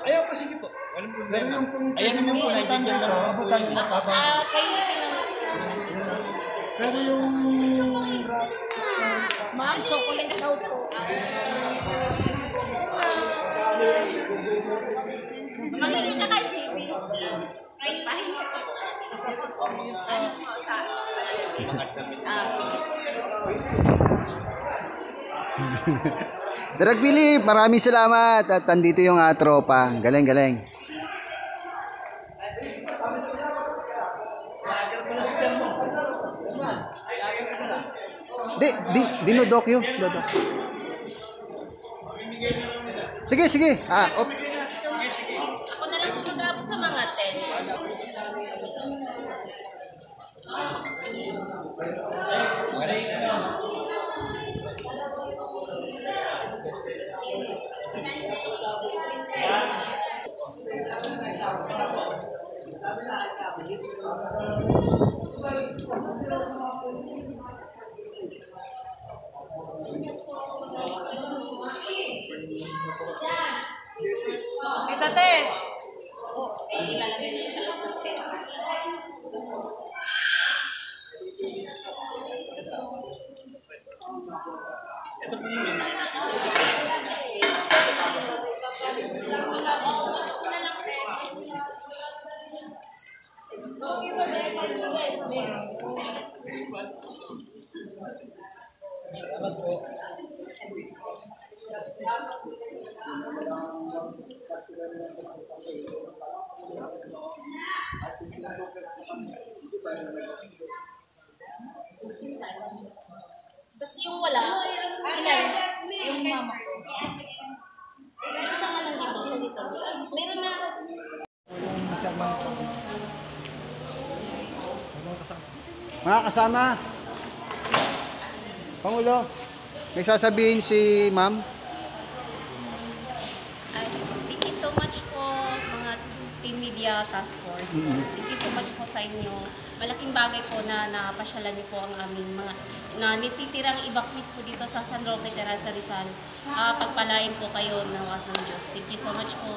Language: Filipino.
Ayaw pa, sige po. Walang problema. Ayan naman po, nagigyan lang ako. Pero yung... Ma'am, chocolate daw po. Makikita kay baby. Ay, pahin ka po. Direk Philip, maraming salamat at nandito yung tropa. Galing. Dinodokyo. Sige. Op. Ako na lang po mag-aabot sa mga 10. Itate! Ilalagay niyo sa loob ng pera. Ito po yun. Salamat po. Tapos yung wala, ilan? Yung mama ko. Ito na nga lang dito. Meron na. Mga kasama. Pangulo, may sasabihin si ma'am. Thank you so much po mga Team Media Task Force. Thank you so much po sa inyo. Malaking bagay po na napasyalan niyo po ang aming mga natitirang evacuees po dito sa San Roque, Teresa, Rizal. Pagpalain po kayo ng Diyos. Thank you so much po.